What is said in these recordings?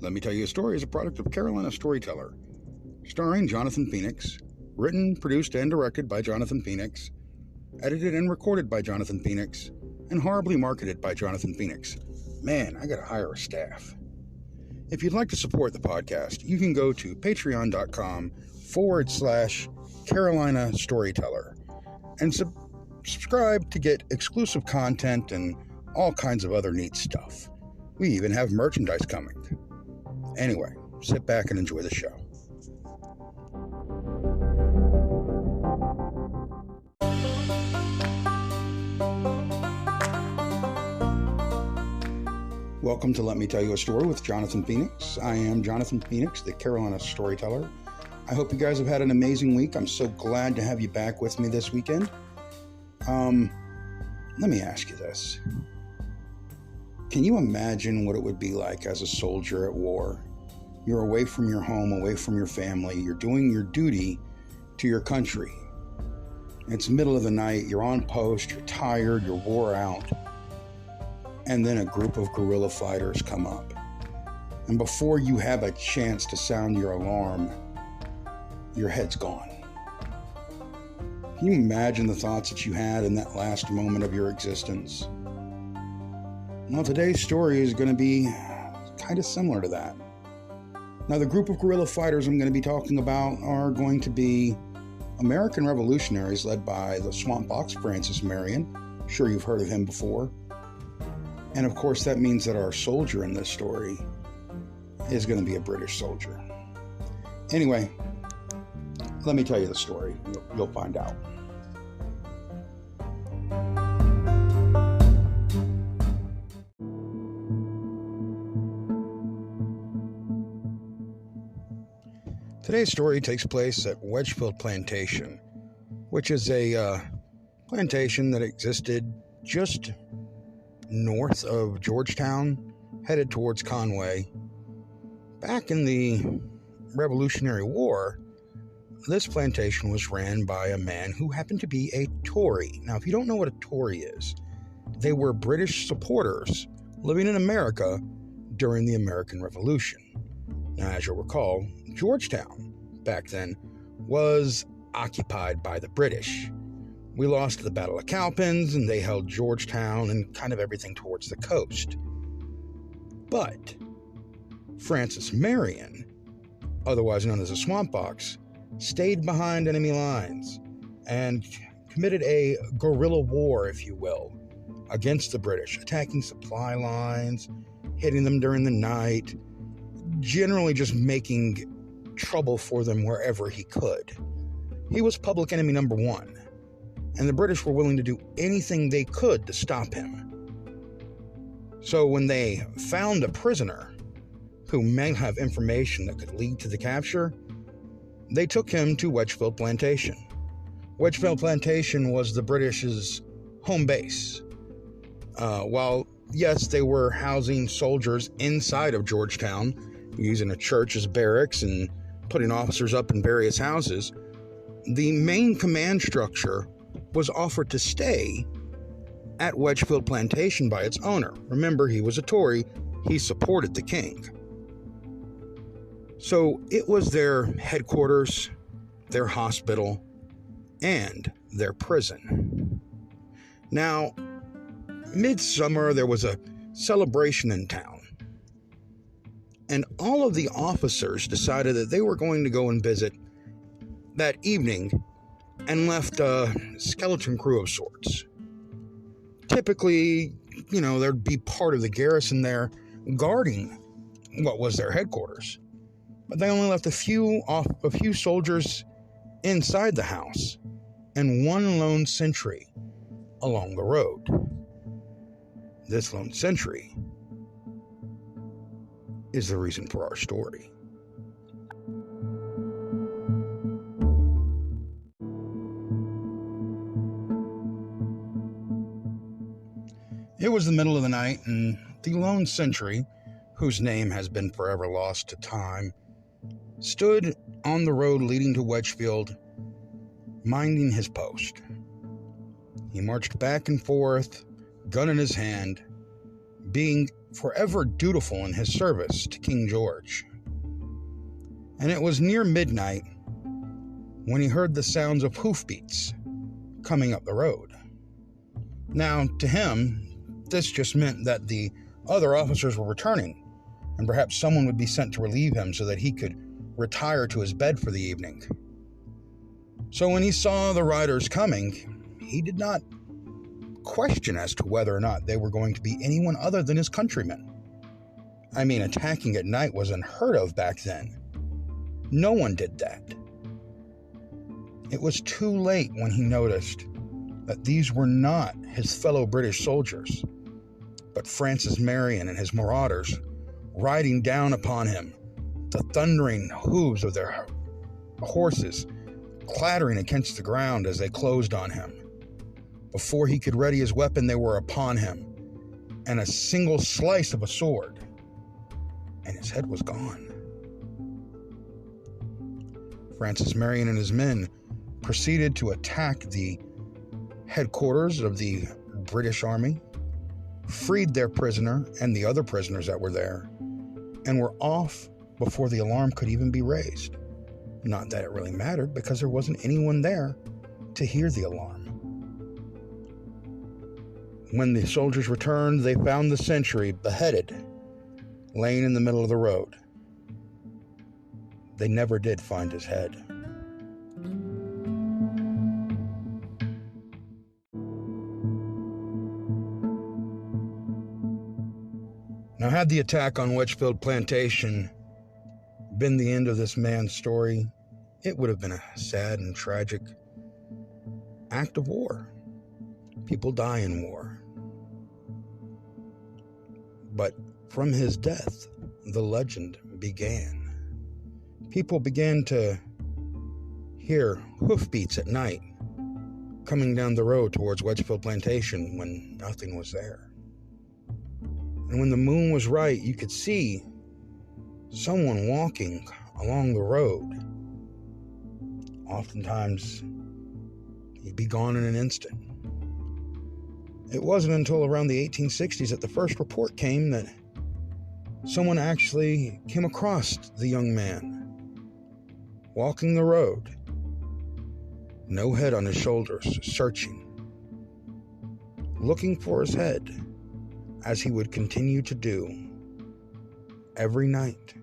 Let Me Tell You a Story is a product of Carolina Storyteller, starring Jonathan Phoenix, written, produced, and directed by Jonathan Phoenix, edited and recorded by Jonathan Phoenix, and horribly marketed by Jonathan Phoenix. Man, I gotta hire a staff. If you'd like to support the podcast, you can go to patreon.com/Carolina Storyteller and subscribe to get exclusive content and all kinds of other neat stuff. We even have merchandise coming. Anyway, sit back and enjoy the show. Welcome to Let Me Tell You a Story with Jonathan Phoenix. I am Jonathan Phoenix, the Carolina Storyteller. I hope you guys have had an amazing week. I'm so glad to have you back with me this weekend. Let me ask you this. Can you imagine what it would be like as a soldier at war? You're away from your home, away from your family. You're doing your duty to your country. It's middle of the night. You're on post. You're tired. You're wore out. And then a group of guerrilla fighters come up. And before you have a chance to sound your alarm, your head's gone. Can you imagine the thoughts that you had in that last moment of your existence? Well, today's story is going to be kind of similar to that. Now, the group of guerrilla fighters I'm going to be talking about are going to be American revolutionaries led by the Swamp Fox Francis Marion. I'm sure you've heard of him before. And of course, that means that our soldier in this story is going to be a British soldier. Anyway, let me tell you the story. You'll find out. Today's story takes place at Wedgefield Plantation, which is a plantation that existed just north of Georgetown, headed towards Conway. Back in the Revolutionary War, this plantation was ran by a man who happened to be a Tory. Now, if you don't know what a Tory is, they were British supporters living in America during the American Revolution. Now, as you'll recall, Georgetown back then was occupied by the British. We lost the Battle of Cowpens, and they held Georgetown and kind of everything towards the coast. But Francis Marion, otherwise known as a Swamp Fox, stayed behind enemy lines and committed a guerrilla war, if you will, against the British, attacking supply lines, hitting them during the night, generally just making trouble for them wherever he could. He was public enemy number one, and the British were willing to do anything they could to stop him. So when they found a prisoner who may have information that could lead to the capture, they took him to Wedgefield Plantation. Wedgefield Plantation was the British's home base. While, yes, they were housing soldiers inside of Georgetown, using a church as barracks and putting officers up in various houses, the main command structure was offered to stay at Wedgefield Plantation by its owner. Remember, he was a Tory. He supported the king. So it was their headquarters, their hospital, and their prison. Now, midsummer, there was a celebration in town. And all of the officers decided that they were going to go and visit that evening and left a skeleton crew of sorts. Typically, there'd be part of the garrison there guarding what was their headquarters. But they only left a few soldiers inside the house and one lone sentry along the road. This lone sentry is the reason for our story. It was the middle of the night, and the lone sentry, whose name has been forever lost to time, stood on the road leading to Wedgefield, minding his post. He marched back and forth, gun in his hand, being forever dutiful in his service to King George. And it was near midnight when he heard the sounds of hoofbeats coming up the road. Now, to him, this just meant that the other officers were returning, and perhaps someone would be sent to relieve him so that he could retire to his bed for the evening. So when he saw the riders coming, he did not question as to whether or not they were going to be anyone other than his countrymen. I mean, attacking at night was unheard of back then. No one did that. It was too late when he noticed that these were not his fellow British soldiers, but Francis Marion and his marauders riding down upon him, the thundering hooves of their horses clattering against the ground as they closed on him. Before he could ready his weapon, they were upon him, and a single slice of a sword, and his head was gone. Francis Marion and his men proceeded to attack the headquarters of the British Army, freed their prisoner and the other prisoners that were there, and were off before the alarm could even be raised. Not that it really mattered, because there wasn't anyone there to hear the alarm. When the soldiers returned, they found the sentry beheaded, laying in the middle of the road. They never did find his head. Now, had the attack on Wedgefield Plantation been the end of this man's story, it would have been a sad and tragic act of war. People die in war. But from his death, the legend began. People began to hear hoofbeats at night coming down the road towards Wedgefield Plantation when nothing was there. And when the moon was right, you could see someone walking along the road. Oftentimes, he'd be gone in an instant. It wasn't until around the 1860s that the first report came that someone actually came across the young man walking the road, no head on his shoulders, searching, looking for his head, as he would continue to do every night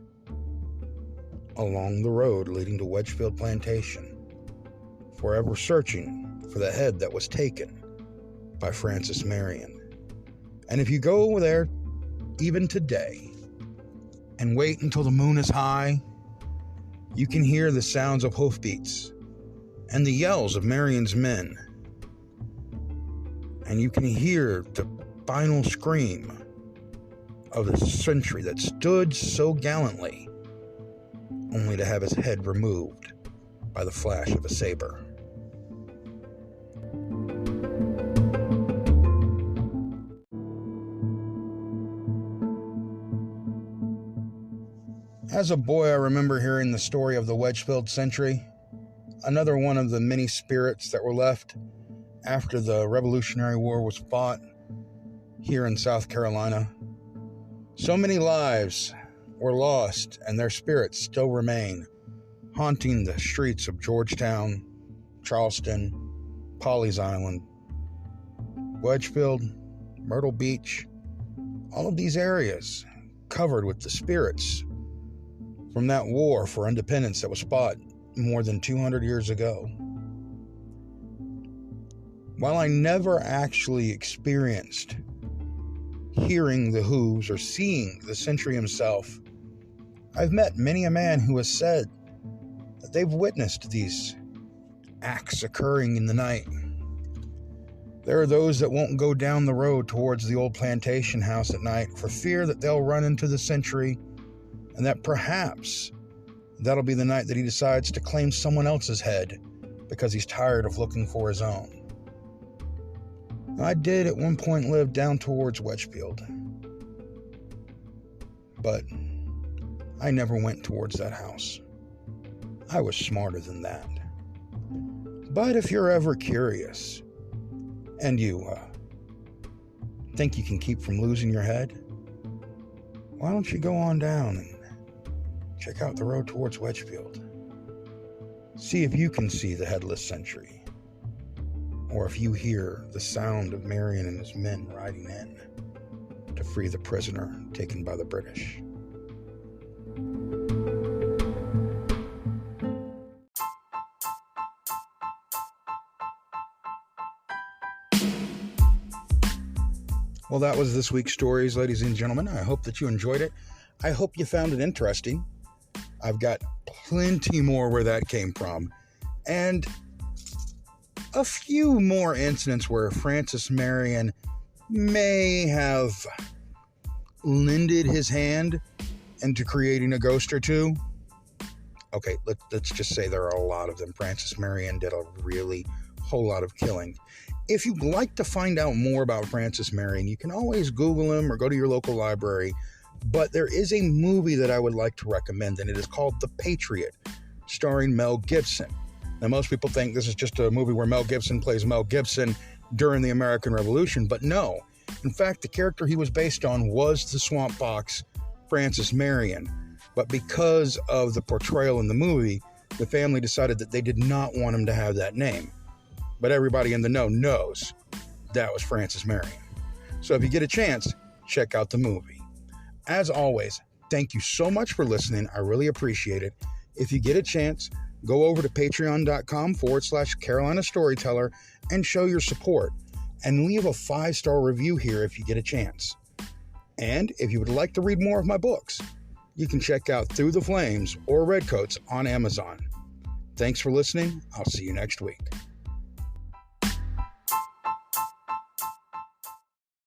along the road leading to Wedgefield Plantation, forever searching for the head that was taken by Francis Marion. And if you go there even today and wait until the moon is high, you can hear the sounds of hoofbeats and the yells of Marion's men, and you can hear the final scream of the sentry that stood so gallantly, only to have his head removed by the flash of a saber. As a boy, I remember hearing the story of the Wedgefield Sentry, another one of the many spirits that were left after the Revolutionary War was fought here in South Carolina. So many lives were lost, and their spirits still remain, haunting the streets of Georgetown, Charleston, Pawleys Island, Wedgefield, Myrtle Beach, all of these areas covered with the spirits from that war for independence that was fought more than 200 years ago. While I never actually experienced hearing the hooves or seeing the sentry himself, I've met many a man who has said that they've witnessed these acts occurring in the night. There are those that won't go down the road towards the old plantation house at night for fear that they'll run into the sentry, and that perhaps that'll be the night that he decides to claim someone else's head because he's tired of looking for his own. I did at one point live down towards Wedgefield, but I never went towards that house. I was smarter than that. But if you're ever curious and you think you can keep from losing your head, why don't you go on down and check out the road towards Wedgefield? See if you can see the Headless Sentry, or if you hear the sound of Marion and his men riding in to free the prisoner taken by the British. Well, that was this week's stories, ladies and gentlemen. I hope that you enjoyed it. I hope you found it interesting. I've got plenty more where that came from, and a few more incidents where Francis Marion may have lended his hand into creating a ghost or two. Okay, let's just say there are a lot of them. Francis Marion did a really whole lot of killing. If you'd like to find out more about Francis Marion, you can always Google him or go to your local library. But there is a movie that I would like to recommend, and it is called The Patriot, starring Mel Gibson. Now, most people think this is just a movie where Mel Gibson plays Mel Gibson during the American Revolution, but no. In fact, the character he was based on was the Swamp Fox, Francis Marion. But because of the portrayal in the movie, the family decided that they did not want him to have that name. But everybody in the know knows that was Francis Marion. So if you get a chance, check out the movie. As always, thank you so much for listening. I really appreciate it. If you get a chance, go over to patreon.com/Carolina Storyteller and show your support. And leave a 5-star review here if you get a chance. And if you would like to read more of my books, you can check out Through the Flames or Redcoats on Amazon. Thanks for listening. I'll see you next week.